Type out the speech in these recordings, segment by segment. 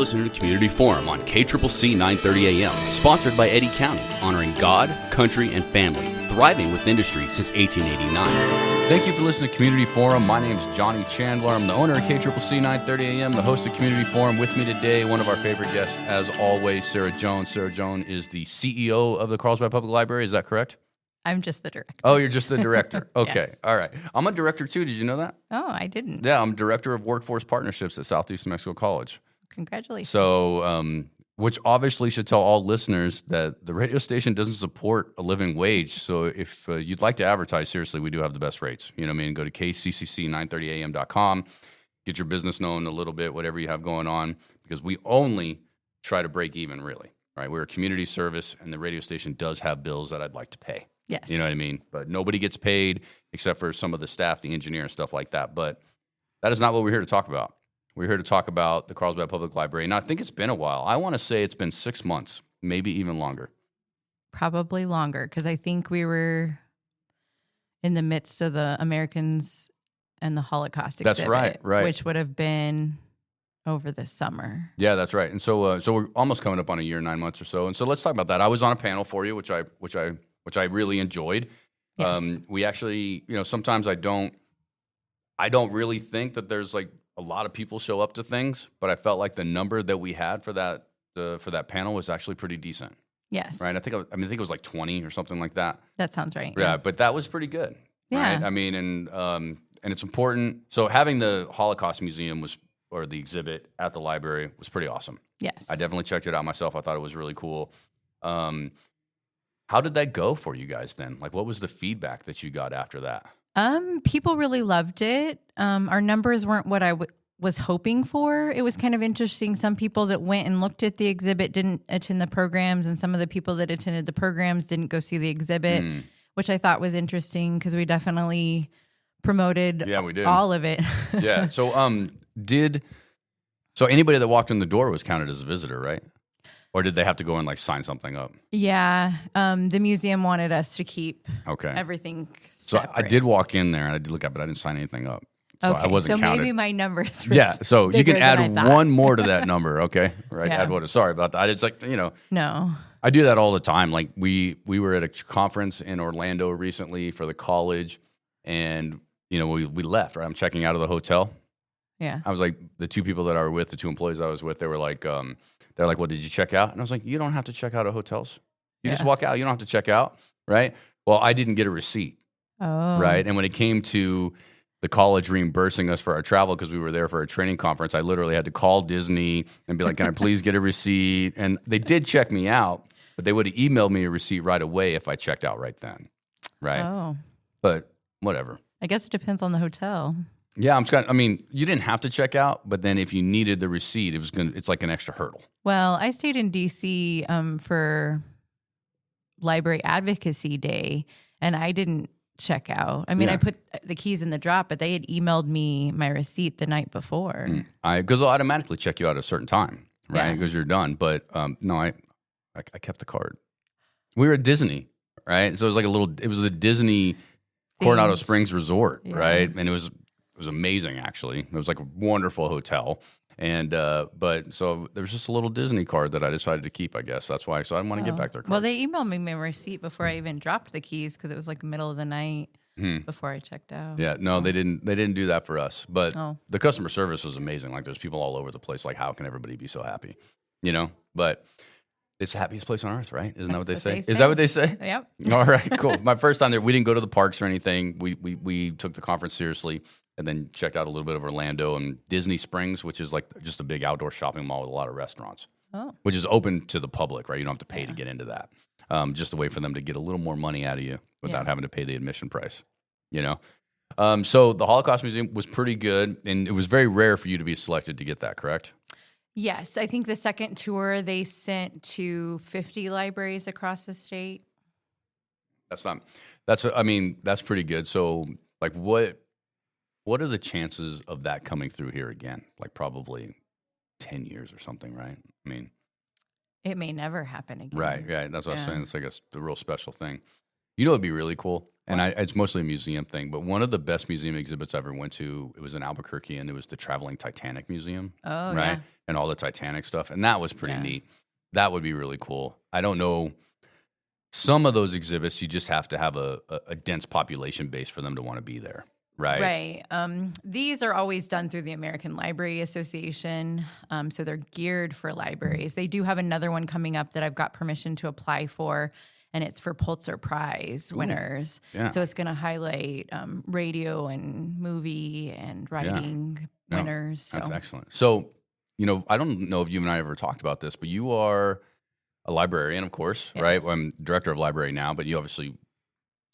listening to Community Forum on KCCC 930 AM, sponsored by Eddy County, honoring God, country, and family, thriving with industry since 1889. Thank you for listening to Community Forum. My name is Johnny Chandler. I'm the owner of KCCC 930 AM, the host of Community Forum. With me today, one of our favorite guests, as always, Sarah Jones. Sarah Jones is the CEO of the Carlsbad Public Library. Is that correct? I'm just the director. Oh, you're just the director. Okay. Yes. All right. I'm a director, too. Did you know that? Oh, I didn't. Yeah, I'm director of workforce partnerships at Southeast New Mexico College. Congratulations. So, which obviously should tell all listeners that the radio station doesn't support a living wage. So if you'd like to advertise, seriously, we do have the best rates. You know what I mean? Go to kccc930am.com, get your business known a little bit, whatever you have going on, because we only try to break even, really. Right? We're a community service, and the radio station does have bills that I'd like to pay. Yes. You know what I mean? But nobody gets paid except for some of the staff, the engineer, and stuff like that. But that is not what we're here to talk about. We're here to talk about the Carlsbad Public Library. And I think it's been a while. I want to say it's been 6 months, maybe even longer. Probably longer, because I think we were in the midst of the Americans and the Holocaust exhibit. That's right. Which would have been over the summer. Yeah, that's right. And so we're almost coming up on a year, 9 months or so. And so let's talk about that. I was on a panel for you, which I really enjoyed. Yes. We actually, sometimes I don't really think that there's like a lot of people show up to things, but I felt like the number that we had for that panel was actually pretty decent. Yes. Right. I think it was like 20 or something like that. That sounds right. Yeah, but that was pretty good. Yeah. Right? I mean, and it's important. So having the Holocaust Museum or the exhibit at the library was pretty awesome. Yes. I definitely checked it out myself. I thought it was really cool. How did that go for you guys then? Like, what was the feedback that you got after that? People really loved it. Our numbers weren't what I was hoping for. It was kind of interesting. Some people that went and looked at the exhibit didn't attend the programs, and some of the people that attended the programs didn't go see the exhibit, which I thought was interesting because we definitely promoted all of it. Yeah. So, so anybody that walked in the door was counted as a visitor, right? Or did they have to go and like sign something up? Yeah. The museum wanted us to keep Okay. everything So separate. I did walk in there and I did look up, but I didn't sign anything up. So okay. I wasn't counted. Maybe my numbers were so you can bigger add than I thought. one more to that number, okay? Right. Yeah. Add one. Sorry about that. It's like, No. I do that all the time. Like we were at a conference in Orlando recently for the college, and we left, right? I'm checking out of the hotel. Yeah. I was like, the two people that I were with, the two employees I was with, they were like, they're like, well, did you check out? And I was like, you don't have to check out of hotels. You just walk out. You don't have to check out, right? Well, I didn't get a receipt, right? And when it came to the college reimbursing us for our travel because we were there for a training conference, I literally had to call Disney and be like, can I please get a receipt? And they did check me out, but they would have emailed me a receipt right away if I checked out right then, right? Oh. But whatever. I guess it depends on the hotel. Yeah, you didn't have to check out, but then if you needed the receipt, it's like an extra hurdle. Well, I stayed in D.C. For Library Advocacy Day, and I didn't check out. I mean, I put the keys in the drop, but they had emailed me my receipt the night before. Because they'll automatically check you out at a certain time, right? Yeah. Because you're done. But no, I kept the card. We were at Disney, right? So it was the Disney Coronado Springs Resort, right? And it was amazing, actually. It was like a wonderful hotel. And, so there was just a little Disney card that I decided to keep, I guess. That's why. So I didn't want to get back their card. Well, they emailed me my receipt before I even dropped the keys because it was like the middle of the night before I checked out. Yeah, no, they didn't do that for us. But the customer service was amazing. Like there's people all over the place. Like how can everybody be so happy? But it's the happiest place on earth, right? Isn't that what they say? Is that what they say? Yep. All right, cool. My first time there, we didn't go to the parks or anything. We took the conference seriously. And then checked out a little bit of Orlando and Disney Springs, which is like just a big outdoor shopping mall with a lot of restaurants, which is open to the public, right? You don't have to pay to get into that. Just a way for them to get a little more money out of you without having to pay the admission price, So the Holocaust Museum was pretty good, and it was very rare for you to be selected to get that, correct? Yes. I think the second tour they sent to 50 libraries across the state. That's pretty good. So like what are the chances of that coming through here again? Like probably 10 years or something, right? I mean, it may never happen again. Right. That's what I was saying. It's like the real special thing. You know, it'd be really cool. And it's mostly a museum thing, but one of the best museum exhibits I ever went to, it was in Albuquerque, and it was the Traveling Titanic Museum. Oh, right? yeah. And all the Titanic stuff. And that was pretty neat. That would be really cool. I don't know. Some of those exhibits, you just have to have a dense population base for them to want to be there, right? Right. These are always done through the American Library Association, so they're geared for libraries. They do have another one coming up that I've got permission to apply for, and it's for Pulitzer Prize winners. Yeah. So it's going to highlight radio and movie and writing winners. So. That's excellent. So, you know, I don't know if you and I ever talked about this, but you are a librarian, of course, right? Well, I'm director of library now, but you obviously,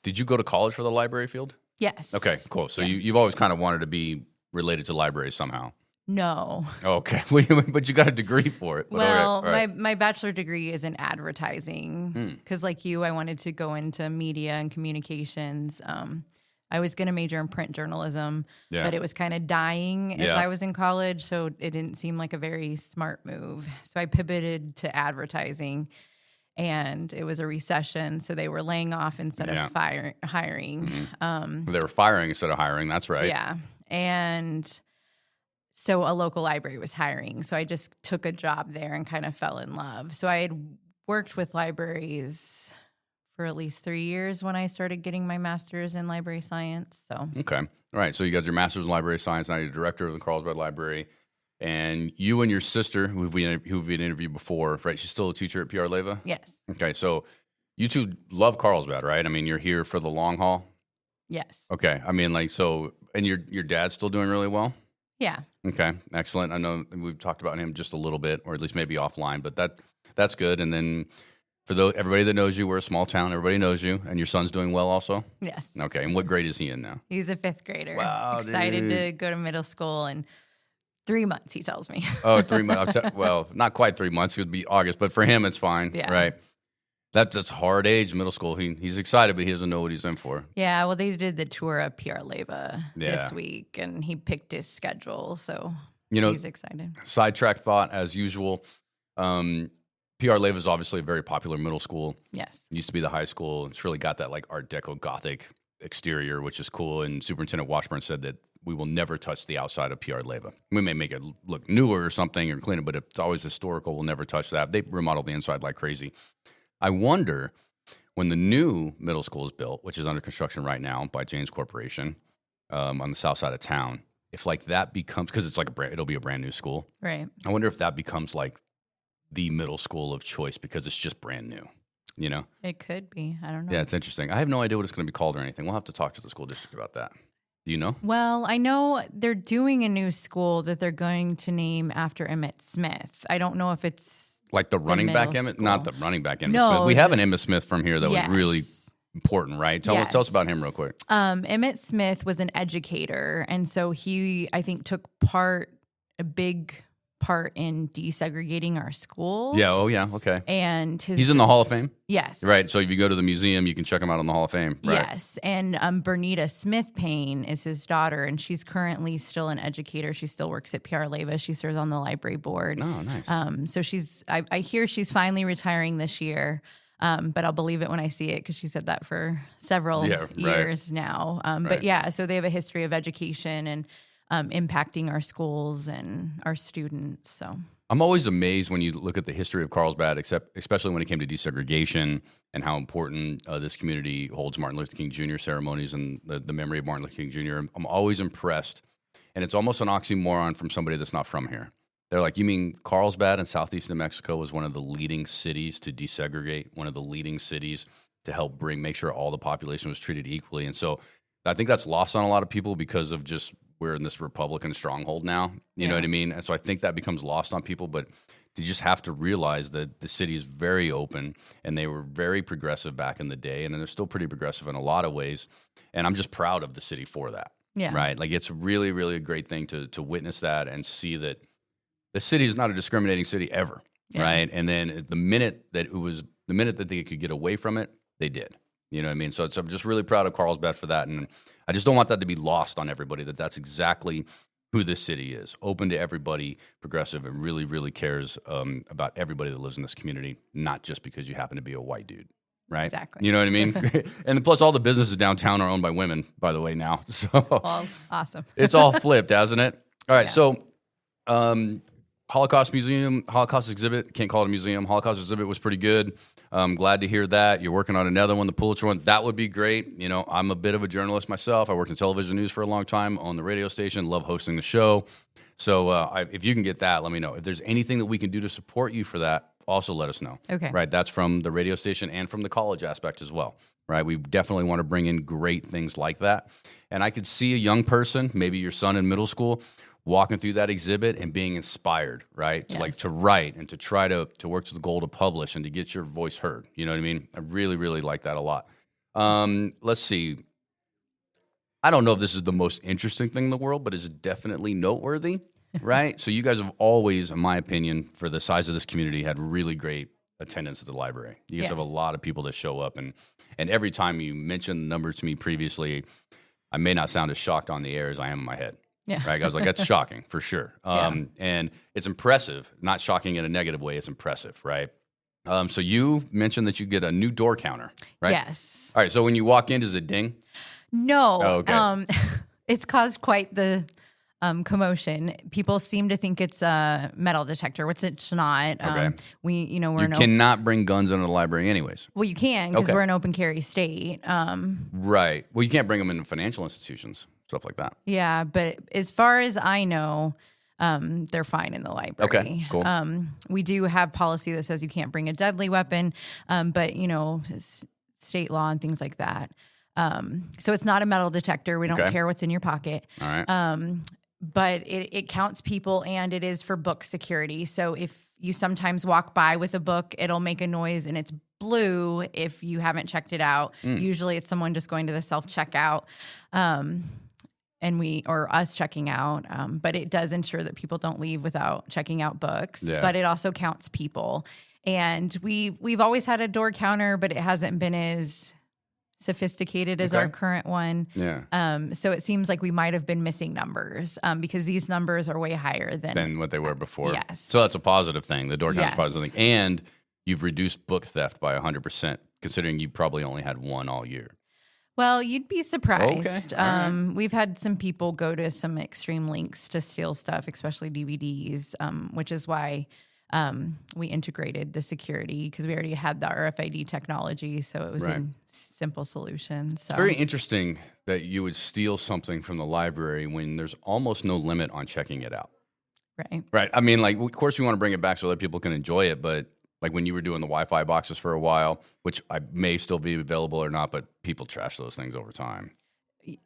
did you go to college for the library field? Yes. Okay, cool. So you've always kind of wanted to be related to libraries somehow. No. Okay. But you got a degree for it. But well, all right. my bachelor degree is in advertising because like you, I wanted to go into media and communications. I was going to major in print journalism, but it was kind of dying as I was in college, so it didn't seem like a very smart move. So I pivoted to advertising, and it was a recession, so they were laying off instead of hiring. They were firing instead of hiring. That's right. Yeah. And so a local library was hiring. So I just took a job there and kind of fell in love. So I had worked with libraries for at least 3 years when I started getting my master's in library science. So okay. All right. So you got your master's in library science. Now you're director of the Carlsbad Library. And you and your sister, who we've interviewed before, right? She's still a teacher at PR Leyva? Yes. Okay. So you two love Carlsbad, right? I mean, you're here for the long haul? Yes. Okay. I mean, like, so, and your dad's still doing really well? Yeah. Okay. Excellent. I know we've talked about him just a little bit, or at least maybe offline, but that's good. And then for everybody that knows you, we're a small town. Everybody knows you, and your son's doing well also? Yes. Okay. And what grade is he in now? He's a 5th grader. Wow, excited to go to middle school in 3 months, he tells me. Oh, 3 months. Well, not quite 3 months. It would be August, but for him, it's fine. Yeah. Right. That's hard age, middle school. He's excited, but he doesn't know what he's in for. Yeah, well, they did the tour of PR Leyva this week, and he picked his schedule, so he's excited. Sidetrack thought, as usual. PR Leyva is obviously a very popular middle school. Yes. It used to be the high school. It's really got that like Art Deco Gothic exterior, which is cool. And Superintendent Washburn said that we will never touch the outside of PR Leyva. We may make it look newer or something or cleaner, but it's always historical. We'll never touch that. They remodel the inside like crazy. I wonder when the new middle school is built, which is under construction right now by James Corporation on the south side of town, if like that becomes, because it's like it'll be a brand new school. Right. I wonder if that becomes like the middle school of choice because it's just brand new, you know? It could be. I don't know. Yeah, it's interesting. I have no idea what it's going to be called or anything. We'll have to talk to the school district about that. Do you know? Well, I know they're doing a new school that they're going to name after Emmett Smith. I don't know if it's like the running back Emmett? School. Not the running back Emmett No, Smith. We have an Emmett Smith from here that yes. was really important, right? Tell us about him real quick. Emmett Smith was an educator, and so he, I think, took a big part in desegregating our schools. Yeah, oh yeah, okay. And he's in the Hall of Fame? Yes. Right, so if you go to the museum, you can check him out in the Hall of Fame. Right. Yes, and Bernita Smith Payne is his daughter, and she's currently still an educator. She still works at PR Leyva. She serves on the library board. Oh, nice. So I hear she's finally retiring this year, but I'll believe it when I see it because she said that for several years now. But yeah, so they have a history of education and impacting our schools and our students. So I'm always amazed when you look at the history of Carlsbad, especially when it came to desegregation and how important this community holds Martin Luther King Jr. ceremonies and the memory of Martin Luther King Jr. I'm always impressed, and it's almost an oxymoron from somebody that's not from here. They're like, you mean Carlsbad in southeast New Mexico was one of the leading cities to desegregate, one of the leading cities to help make sure all the population was treated equally. And so I think that's lost on a lot of people because of just we're in this Republican stronghold now. You know what I mean? And so I think that becomes lost on people, but you just have to realize that the city is very open and they were very progressive back in the day. And they're still pretty progressive in a lot of ways. And I'm just proud of the city for that. Yeah. Right. Like it's really, really a great thing to witness that and see that the city is not a discriminating city ever. Yeah. Right. And then the minute that they could get away from it, they did. You know what I mean? So I'm just really proud of Carlsbad for that. And I just don't want that to be lost on everybody, that's exactly who this city is. Open to everybody, progressive, and really, really cares about everybody that lives in this community, not just because you happen to be a white dude. right? Exactly. You know what I mean? And plus, all the businesses downtown are owned by women, by the way, now. So Well, awesome. it's all flipped, hasn't it? All right. Yeah. So Holocaust Museum, Holocaust exhibit, can't call it a museum. Holocaust exhibit was pretty good. I'm glad to hear that. You're working on another one, the Pulitzer one. That would be great. You know, I'm a bit of a journalist myself. I worked in television news for a long time on the radio station, love hosting the show. So if you can get that, let me know. If there's anything that we can do to support you for that, also let us know. Okay. Right. That's from the radio station and from the college aspect as well. Right. We definitely want to bring in great things like that. And I could see a young person, maybe your son in middle school, walking through that exhibit and being inspired, right? To like to write and to try to work to the goal to publish and to get your voice heard. You know what I mean? I really, really like that a lot. Let's see. I don't know if this is the most interesting thing in the world, but it's definitely noteworthy, right? So you guys have always, in my opinion, for the size of this community, had really great attendance at the library. You guys have a lot of people that show up, and every time you mention the numbers to me previously, I may not sound as shocked on the air as I am in my head. Yeah. Right. I was like, that's shocking for sure. And it's impressive, not shocking in a negative way. It's impressive. Right. So you mentioned that you get a new door counter, right? Yes. All right. So when you walk in, does it ding? No. Oh, okay. It's caused quite the commotion. People seem to think it's a metal detector, which it's not. Okay. We're you cannot bring guns into the library anyways. Well, you can because we're an open carry state. Right. Well, you can't bring them into financial institutions, stuff like that. Yeah, but as far as I know, they're fine in the library. Okay, cool. We do have policy that says you can't bring a deadly weapon, but state law and things like that. So it's not a metal detector. We don't care what's in your pocket. All right. But it counts people, and it is for book security. So if you sometimes walk by with a book, it'll make a noise, and it's blue if you haven't checked it out. Usually it's someone just going to the self-checkout, or us checking out. But it does ensure that people don't leave without checking out books. Yeah. But it also counts people. And we've always had a door counter, but it hasn't been as sophisticated as our current one. Yeah. So it seems like we might have been missing numbers because these numbers are way higher than what they were before. Yes. So that's a positive thing. The door counter is a positive thing. And you've reduced book theft by 100%, considering you probably only had one all year. Well, you'd be surprised. Okay. All right. We've had some people go to some extreme lengths to steal stuff, especially DVDs, which is why we integrated the security because we already had the RFID technology. So it was a simple solution. So It's very interesting that you would steal something from the library when there's almost no limit on checking it out. Right. Right. I mean, like, of course, we want to bring it back so that people can enjoy it, but like when you were doing the Wi-Fi boxes for a while, which I may still be available or not, but people trash those things over time.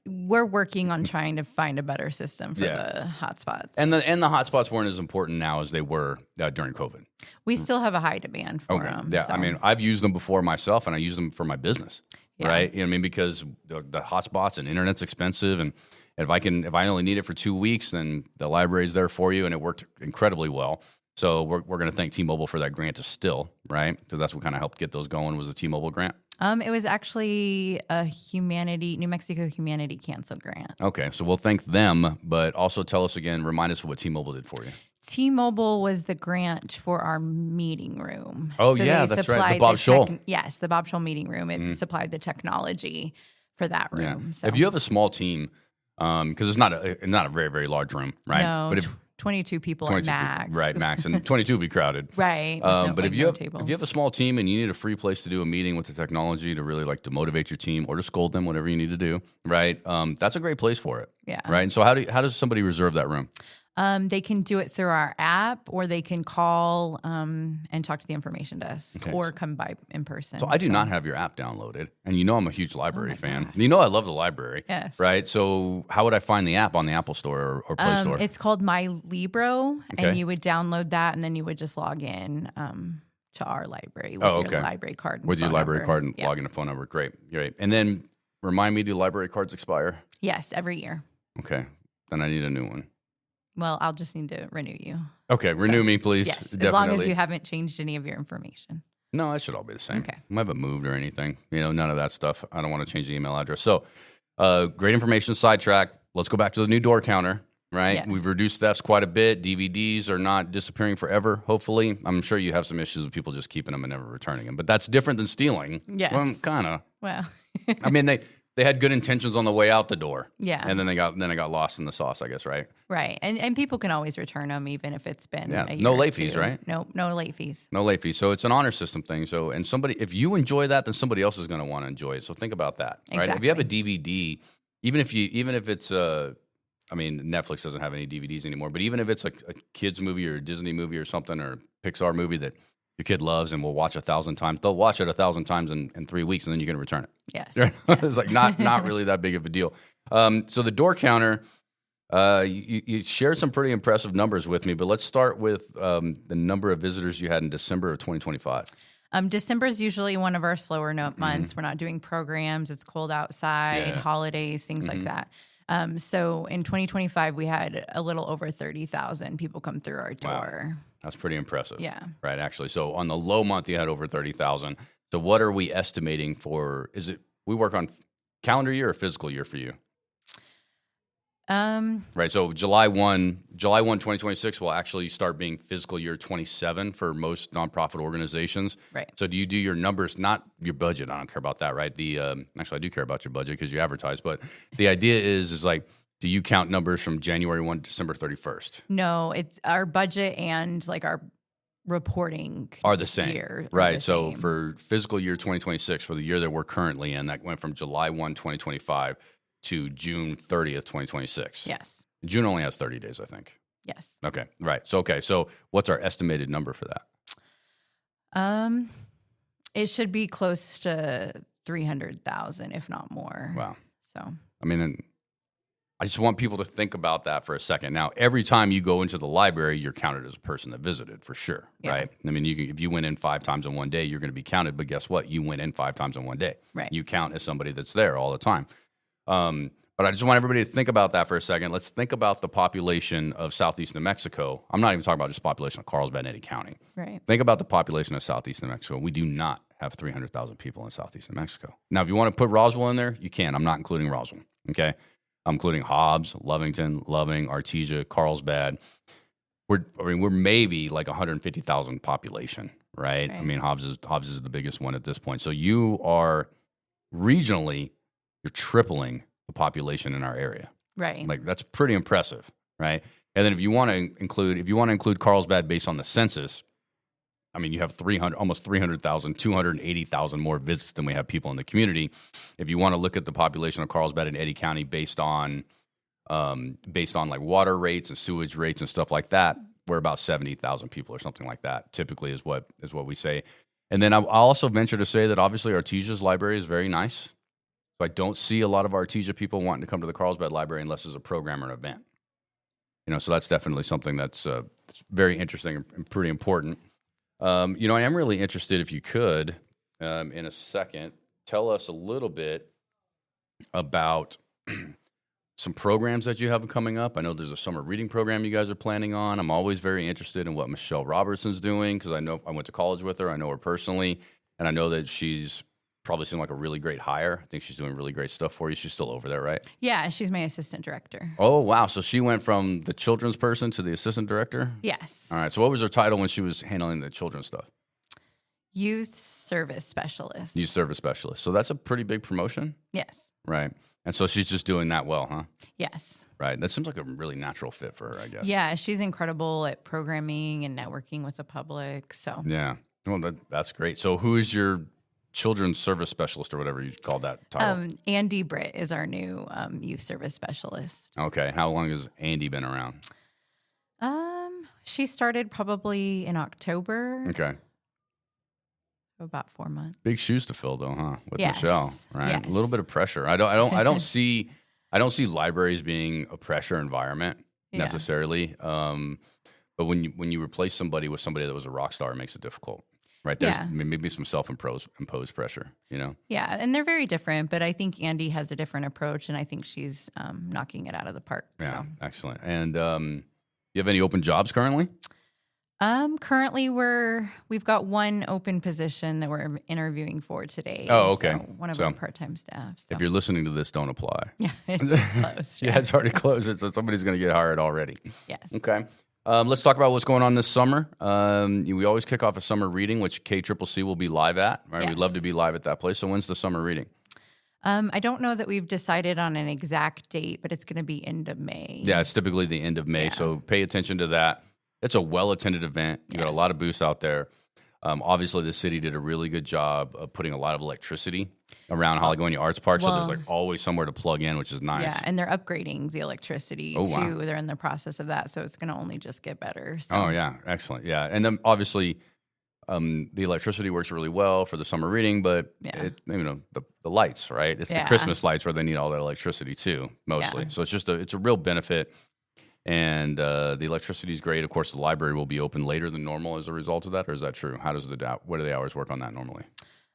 We're working on trying to find a better system for the hotspots. And the hotspots weren't as important now as they were during COVID. We still have a high demand for them. Yeah. So. I mean, I've used them before myself, and I use them for my business. Yeah. Right. You know what I mean? Because the hotspots and internet's expensive, and if I only need it for 2 weeks, then the library's there for you, and it worked incredibly well. So we're going to thank T-Mobile for that grant still, right? Because that's what kind of helped get those going, was the T-Mobile grant. It was actually a New Mexico Humanity Council grant. Okay, so we'll thank them, but also tell us again, remind us what T-Mobile did for you. T-Mobile was the grant for our meeting room. Oh, yeah, that's right. The Bob Scholl. Yes, the Bob Scholl meeting room. It supplied the technology for that room. Yeah. So. If you have a small team, because it's not a very, very large room, right? No, but if 22 people at max. Right, max. And 22 would be crowded. Right. But if you have a small team and you need a free place to do a meeting with the technology to really like to motivate your team or to scold them, whatever you need to do, right? That's a great place for it. Yeah. Right. And so how does somebody reserve that room? They can do it through our app, or they can call and talk to the information desk, or come by in person. So I do not have your app downloaded, and you know I'm a huge library fan. Gosh. You know I love the library. Yes. Right? So how would I find the app on the Apple Store or Play Store? It's called My Libro, and you would download that, and then you would just log in to our library with your library card and with your library number. card and log in a phone number. Great. And then remind me, do library cards expire? Yes, every year. Okay. Then I need a new one. Well, I'll just need to renew you. Okay, renew me, please. Yes, definitely. as long as you haven't changed any of your information. No, it should all be the same. Okay. I haven't moved or anything. None of that stuff. I don't want to change the email address. So, great information, sidetrack. Let's go back to the new door counter, right? Yes. We've reduced thefts quite a bit. DVDs are not disappearing forever, hopefully. I'm sure you have some issues with people just keeping them and never returning them, but that's different than stealing. Yes. Well, kind of. Well, I mean, they had good intentions on the way out the door. Yeah. And then it got lost in the sauce, I guess, right? Right. And people can always return them even if it's been a year no or late two. fees, right? No late fees. No late fees. So it's an honor system thing. So, and if you enjoy that, then somebody else is going to want to enjoy it. So think about that, right? Exactly. If you have a DVD, even if it's I mean, Netflix doesn't have any DVDs anymore, but even if it's a kid's movie or a Disney movie or something or Pixar movie that your kid loves and will watch 1,000 times, they'll watch it 1,000 times in 3 weeks, and then you can return it. Yes. It's like not really that big of a deal. So the door counter, you shared some pretty impressive numbers with me, but let's start with the number of visitors you had in December of 2025. December is usually one of our slower months. We're not doing programs. It's cold outside, holidays, things like that. So in 2025, we had a little over 30,000 people come through our door. Wow. That's pretty impressive. Yeah. Right, actually. So on the low month, you had over 30,000. So what are we estimating for, we work on calendar year or physical year for you? Right. So July 1, 2026 will actually start being fiscal year 27 for most nonprofit organizations. Right. So do you do your numbers, not your budget? I don't care about that, right? Actually, I do care about your budget because you advertise. But the idea is like, do you count numbers from January 1 to December 31st? No, it's our budget and like our reporting are the same. Year right. So for fiscal year 2026, for the year that we're currently in, that went from July 1, 2025 to June 30th, 2026. Yes. June only has 30 days, I think. Yes. Okay. Right. So what's our estimated number for that? It should be close to 300,000, if not more. Wow. So, I mean, I just want people to think about that for a second. Now, every time you go into the library, you're counted as a person that visited, for sure, right? I mean, if you went in 5 times in one day, you're going to be counted. But guess what? You went in 5 times in one day. Right. You count as somebody that's there all the time. But I just want everybody to think about that for a second. Let's think about the population of Southeast New Mexico. I'm not even talking about just the population of Carlsbad and Eddy County. Right. Think about the population of Southeast New Mexico. We do not have 300,000 people in Southeast New Mexico. Now, if you want to put Roswell in there, you can. I'm not including Roswell, okay? I'm including Hobbs, Lovington, Loving, Artesia, Carlsbad. We're maybe like 150,000 population, right? I mean, Hobbs is the biggest one at this point. So you are regionally, you're tripling the population in our area. Right. Like that's pretty impressive, right? And then if you want to include Carlsbad based on the census, I mean, you have almost 300,000, 280,000 more visits than we have people in the community. If you want to look at the population of Carlsbad and Eddy County based on like water rates and sewage rates and stuff like that, we're about 70,000 people or something like that. Typically, is what we say. And then I'll also venture to say that obviously Artesia's library is very nice. So I don't see a lot of Artesia people wanting to come to the Carlsbad Library unless there's a program or an event. So that's definitely something that's very interesting and pretty important. I am really interested, if you could, in a second, tell us a little bit about some programs that you have coming up. I know there's a summer reading program you guys are planning on. I'm always very interested in what Michelle Robertson's doing because I know I went to college with her. I know her personally, and I know that she's probably seemed like a really great hire. I think she's doing really great stuff for you. She's still over there, right? Yeah, she's my assistant director. Oh, wow. So she went from the children's person to the assistant director? Yes. All right. So what was her title when she was handling the children's stuff? Youth service specialist. Youth service specialist. So that's a pretty big promotion? Yes. Right. And so she's just doing that well, huh? Yes. Right. That seems like a really natural fit for her, I guess. Yeah, she's incredible at programming and networking with the public. So yeah. Well, that's great. So who is your children's service specialist or whatever you call that title? Andy Britt is our new youth service specialist. Okay. How long has Andy been around? She started probably in October. Okay. About 4 months. Big shoes to fill, though, huh? With yes. Michelle, right? Yes. A little bit of pressure. I don't see libraries being a pressure environment necessarily. But when you replace somebody with somebody that was a rock star, it makes it difficult. Right. There's maybe some self-imposed pressure, Yeah, and they're very different, but I think Andy has a different approach, and I think she's knocking it out of the park. Yeah, so. Excellent. And you have any open jobs currently? Currently we've got one open position that we're interviewing for today. Oh, okay. So one of our part-time staff. So. If you're listening to this, don't apply. Yeah, it's closed. Yeah, it's already closed. So somebody's going to get hired already. Yes. Okay. Let's talk about what's going on this summer. We always kick off a summer reading, which KCCC will be live at. Right? Yes. We'd love to be live at that place. So when's the summer reading? I don't know that we've decided on an exact date, but it's going to be end of May. Yeah, it's typically the end of May. Yeah. So pay attention to that. It's a well-attended event. You got a lot of booths out there. Obviously, the city did a really good job of putting a lot of electricity around Holigonia Arts Park, so there's like always somewhere to plug in, which is nice. Yeah, and they're upgrading the electricity too. Wow. They're in the process of that, so it's going to only just get better. So. Oh yeah, excellent. Yeah, and then obviously the electricity works really well for the summer reading, but the lights, right? It's the Christmas lights where they need all that electricity too, mostly. Yeah. So it's a real benefit. And the electricity is great. Of course, the library will be open later than normal as a result of that, or is that true? What do the hours work on that normally?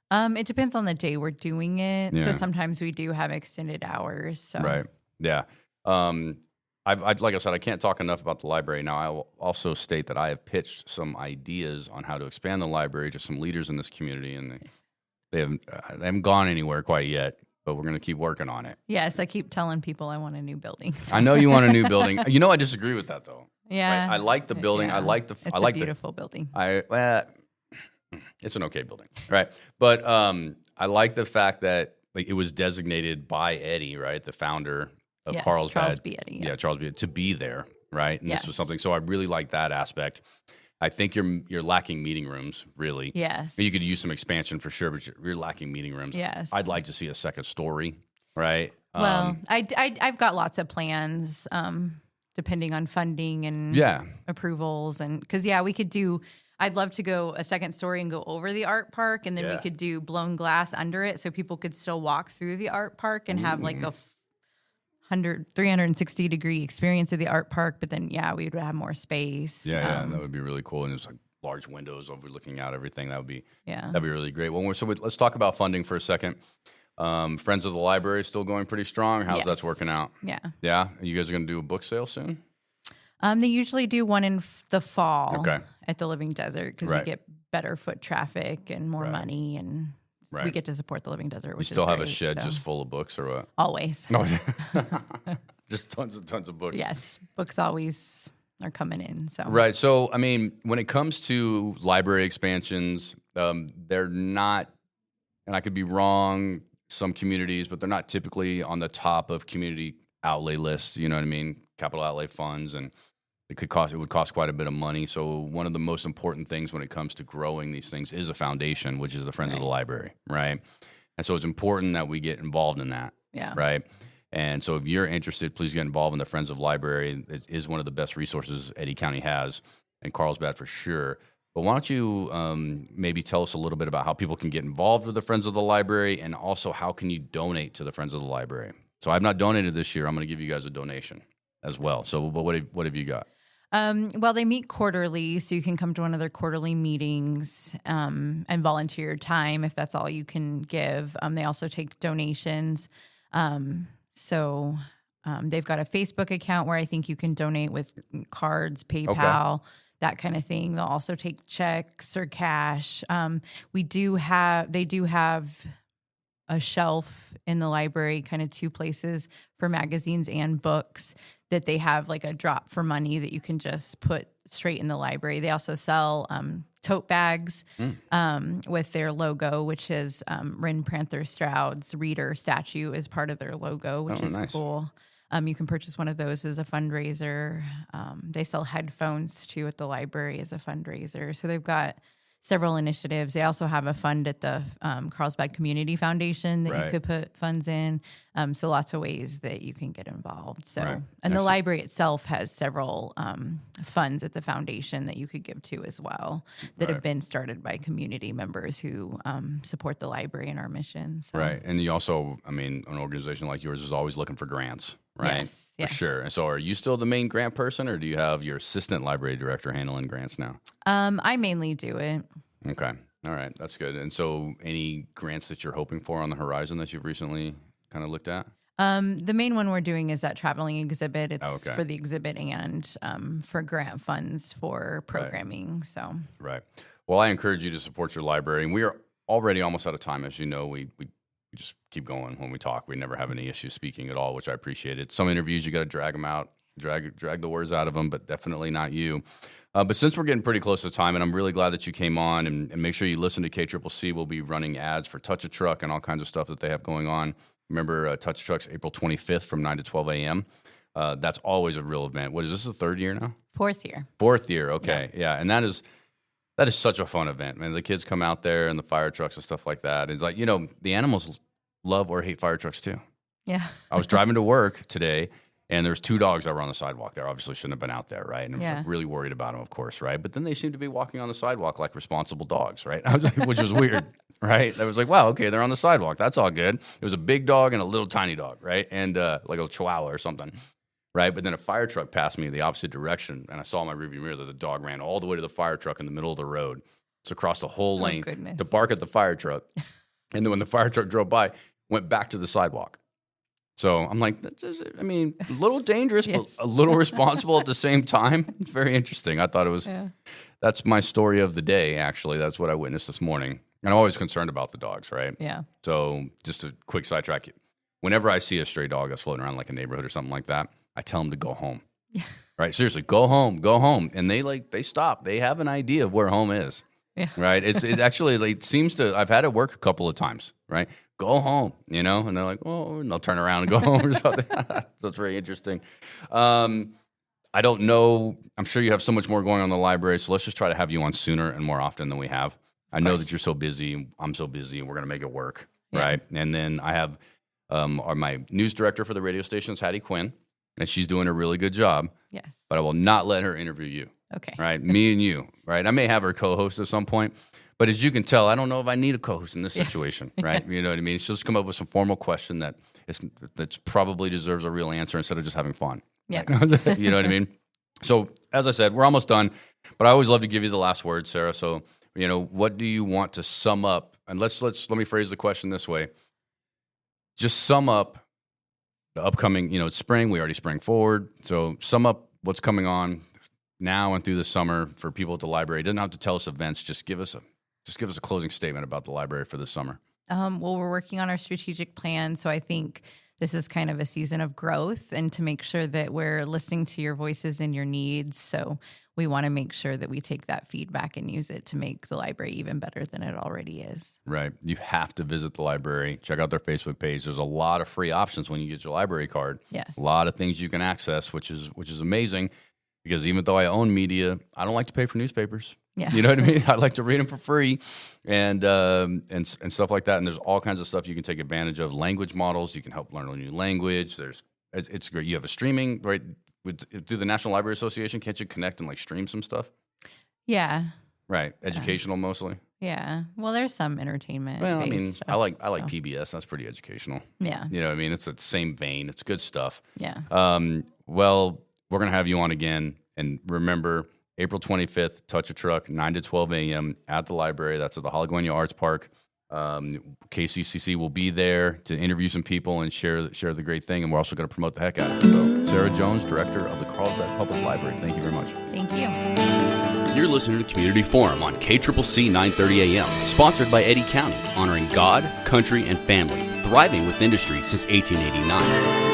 It depends on the day we're doing it. Yeah. So sometimes we do have extended hours. So. Right. Yeah. Like I said, I can't talk enough about the library. Now, I will also state that I have pitched some ideas on how to expand the library to some leaders in this community, and they haven't gone anywhere quite yet. But we're going to keep working on it. Yes, I keep telling people I want a new building. I know you want a new building. I disagree with that though. Yeah, right? I like the building. Yeah. It's a beautiful building. It's an okay building, right? But I like the fact that it was designated by Eddie, right, the founder of Carlsbad. Charles B. Eddie. Yeah, Charles B. Eddie, to be there, right? And this was something. So I really like that aspect. I think you're lacking meeting rooms, really. Yes. You could use some expansion for sure, but you're lacking meeting rooms. Yes. I'd like to see a second story, right? Well, I've got lots of plans, depending on funding and approvals, and because we could do. I'd love to go a second story and go over the art park, and then we could do blown glass under it, so people could still walk through the art park and have like a 360-degree experience of the art park, but then we would have more space. That would be really cool, and there's like large windows overlooking out everything. That'd be really great. Well, let's talk about funding for a second. Friends of the Library still going pretty strong. How's that working out? Yeah. You guys are going to do a book sale soon? They usually do one in the fall at the Living Desert because we get better foot traffic and more money, and we get to support the Living Desert, which is great. You still have a shed just full of books or what? Always. Just tons of books. Yes. Books always are coming in. So right. So, I mean, when it comes to library expansions, they're not, and I could be wrong, some communities, but they're not typically on the top of community outlay lists, you know what I mean? Capital outlay funds, and it would cost quite a bit of money. So one of the most important things when it comes to growing these things is a foundation, which is the Friends of the Library, right? And so it's important that we get involved in that, right? And so if you're interested, please get involved in the Friends of Library. It is one of the best resources Eddy County has, and Carlsbad for sure. But why don't you maybe tell us a little bit about how people can get involved with the Friends of the Library, and also how can you donate to the Friends of the Library? So I've not donated this year. I'm going to give you guys a donation as well. So what have you got? Well, they meet quarterly, so you can come to one of their quarterly meetings and volunteer your time if that's all you can give. They also take donations. So they've got a Facebook account where I think you can donate with cards, PayPal, that kind of thing. They'll also take checks or cash. They do have a shelf in the library, kind of two places for magazines and books that they have like a drop for money that you can just put straight in the library. They also sell tote bags with their logo, which is Rin Panther Stroud's reader statue is part of their logo, which is nice. Cool. You can purchase one of those as a fundraiser. They sell headphones too at the library as a fundraiser. So they've got several initiatives. They also have a fund at the Carlsbad Community Foundation that you could put funds in. So lots of ways that you can get involved. So, and the library itself has several funds at the foundation that you could give to as well that have been started by community members who support the library and our mission. So. Right. And you also, I mean, an organization like yours is always looking for grants. Right. Yes. For sure. And so are you still the main grant person, or do you have your assistant library director handling grants now? I mainly do it. Okay. All right. That's good. And so any grants that you're hoping for on the horizon that you've recently kind of looked at? The main one we're doing is that traveling exhibit. It's Okay. for the exhibit and for grant funds for programming. So Right. Well, I encourage you to support your library. And we are already almost out of time. As you know, we just keep going when we talk. We never have any issues speaking at all, which I appreciate it. Some interviews, you got to drag them out, drag the words out of them, but definitely not you. But since we're getting pretty close to time, and I'm really glad that you came on, and make sure you listen to KCCC. We'll be running ads for Touch a Truck and all kinds of stuff that they have going on. Remember, Touch a Truck's April 25th from 9 to 12 a.m. That's always a real event. What is this, the third year now? Fourth year. Fourth year, okay. Yeah. And that is such a fun event, man. The kids come out there and the fire trucks and stuff like that. It's like, the animals love or hate fire trucks too. Yeah. I was driving to work today, and there's 2 dogs that were on the sidewalk there. Obviously shouldn't have been out there, right? And I was like, really worried about them, of course, right? But then they seemed to be walking on the sidewalk like responsible dogs, right? I was like, which was weird, right? I was like, wow, okay, they're on the sidewalk. That's all good. It was a big dog and a little tiny dog, right? And like a chihuahua or something, right? But then a fire truck passed me in the opposite direction, and I saw in my rearview mirror that the dog ran all the way to the fire truck in the middle of the road. It's across the whole lane to bark at the fire truck. And then when the fire truck drove by, went back to the sidewalk. So I'm like, a little dangerous, but a little responsible at the same time. It's very interesting. I thought it was, that's my story of the day, actually. That's what I witnessed this morning. And I'm always concerned about the dogs, right? Yeah. So just a quick sidetrack. Whenever I see a stray dog that's floating around like a neighborhood or something like that, I tell them to go home. Right? Seriously, go home. And they stop. They have an idea of where home is. Yeah. Right. It actually it seems to. I've had it work a couple of times. Right. Go home. And they're like, oh, and they'll turn around and go home or something. That's very interesting. I don't know. I'm sure you have so much more going on in the library. So let's just try to have you on sooner and more often than we have. I know that you're so busy. I'm so busy, and we're gonna make it work. Yeah. Right. And then I have my news director for the radio station is Hattie Quinn, and she's doing a really good job. Yes. But I will not let her interview you. Okay. Right. Me and you. Right. I may have her co-host at some point, but as you can tell, I don't know if I need a co-host in this situation. Right. You know what I mean? She'll just come up with some formal question that probably deserves a real answer instead of just having fun. Yeah. Right? You know what I mean? So as I said, we're almost done, but I always love to give you the last word, Sarah. So, what do you want to sum up? And let me phrase the question this way. Just sum up the upcoming, it's spring. We already sprang forward. So sum up what's coming on now and through the summer for people at the library. It doesn't have to tell us events. Just give us a closing statement about the library for this summer. Well, we're working on our strategic plan. So I think this is kind of a season of growth and to make sure that we're listening to your voices and your needs. So we want to make sure that we take that feedback and use it to make the library even better than it already is. Right. You have to visit the library. Check out their Facebook page. There's a lot of free options when you get your library card. Yes. A lot of things you can access, which is amazing. Because even though I own media, I don't like to pay for newspapers. Yeah. You know what I mean? I like to read them for free and stuff like that. And there's all kinds of stuff you can take advantage of. Language models, you can help learn a new language. It's great. You have a streaming, right? Through the National Library Association, can't you connect and stream some stuff? Yeah. Right. Educational mostly. Yeah. Well, there's some entertainment. Well, stuff, I like PBS. That's pretty educational. Yeah. You know what I mean? It's the same vein. It's good stuff. Yeah. Well, we're going to have you on again. And remember, April 25th, Touch a Truck, 9 to 12 a.m. at the library. That's at the Holocaust Arts Park. KCCC will be there to interview some people and share the great thing. And we're also going to promote the heck out of it. So, Sarah Jones, Director of the Carlsbad Public Library. Thank you very much. Thank you. You're listening to Community Forum on KCCC 930 AM, sponsored by Eddy County, honoring God, country, and family, thriving with industry since 1889.